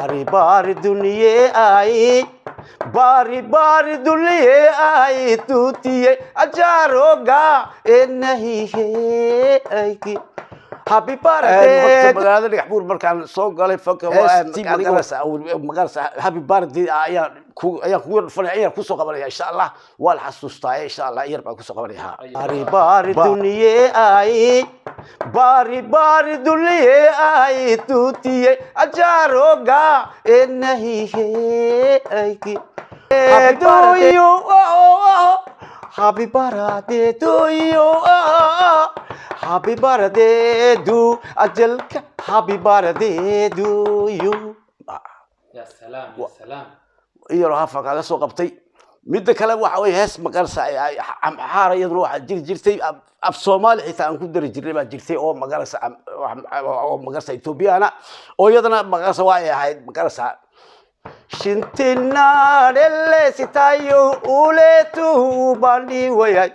बारी बारी दुनिया आई बारी बारी दुनिया आई तूतिए अजारोगा ए नहीं है कि happy birthday magaalada dhagaxbuur markaan soo galay magaalada happy birthday ayaan kugu dhufnay ayaan ku soo qabanaya insha Allah waa la xasuustaa insha Allah yar baan ku soo qabanaya baari baari dunya ay tutiye ajaroga ee nahi hai ki happy birthday to you happy birthday to ajalka happy birthday to you يا سلام يا سلام iyo rafa kaga soo qabtay mid kale waxa way hees magarsa xaar iyadoo waxa jirtay af Soomaali xitaa aan ku dari jirnay baa jirtay oo magarsa Ethiopiana oo iyadana magarsa waa ay ahayd magarsa shintina delle sitayo uletu bandi wayay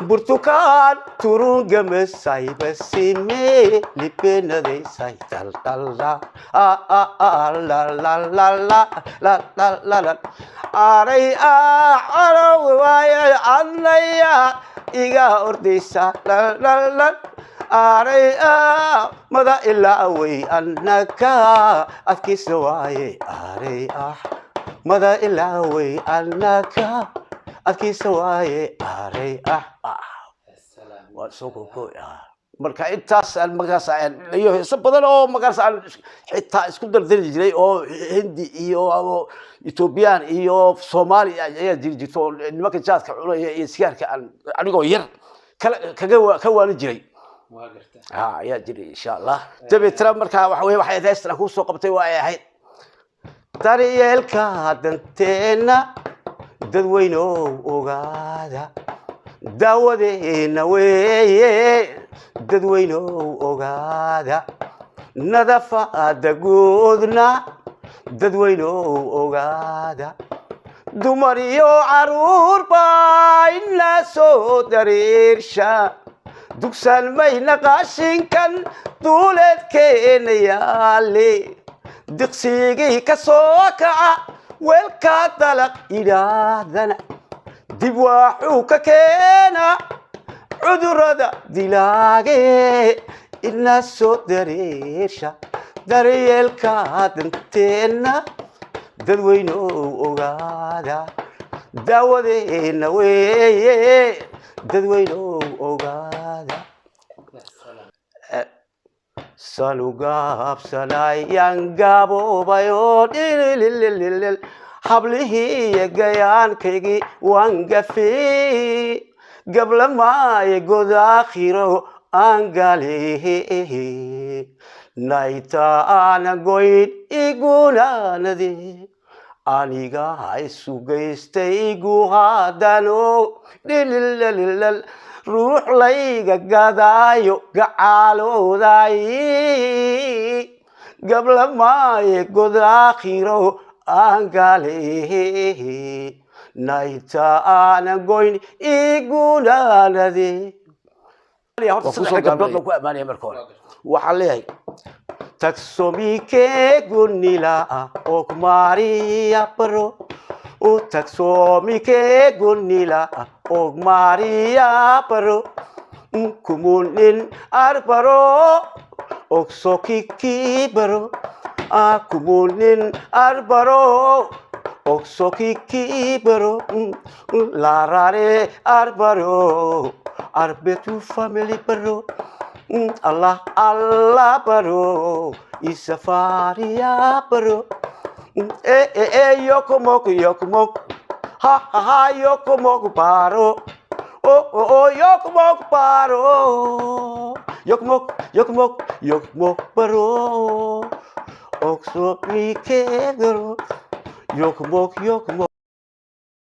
burtukaan turunga mesay basime lipenade say taltalla la la la la la la la la aray arawaya annaya iga ordisa la la la aray mada illa way annaka adkiswaye aray mada illa way annaka adkiswaye aray waa soo kookooy marka intaas aan magaasa iyo heeso badan oo magaasa xitaa isku dardari jiray oo hindi iyo Ethiopian iyo Soomaali ayaa jirto nimanka jaadka cunaya iyo sigaarka anigoo yar ka waani jiray waa gartaa ayaa jiray insha Allah dabeetana marka waxay heestan ku soo qabtay waa ay ahayd daryeelka danteena dadweyno ogaada daawadeena weeye dadweyno ogaada nadaafada guudna dadweyno ogaada dumar iyo caruur baa ina soo dareersha dugsan mayna qashinkan duuleedkeena yaale diqsigii ka soo kaca weelka dalaq idhaahdana dib waxuu ka keena cudurada dilaage ina soo dareersha daryeelka danteena dadweyno ogaada daawadeena weeye dadweyno ogaada salugabsanay yangabobayo dilililil hablihii gayaankaygi waan gafay gablamaay godaakhiro aan galeehe nayta ana goyn igunaanade aniga hay sugaystay igu hadano dilililil ruux layga gadaayo gacaalooday gablamaay godaakhiro angalehe nayta ana goyn igunaanade gabdhood ku amaanaya marka hore waxaan leeyahay taksomike gunila ok maria pro o taksomike gunila ok maria pro kumunin arbaro ok sokiki baro kumunin arbaro ok sokiki baro larare arbaro arbetu family baro Allah Allah baro isafaria baro yokomok ha ha yokomok baro oh yokomok baro yokomok baro okso mi kegro yokomok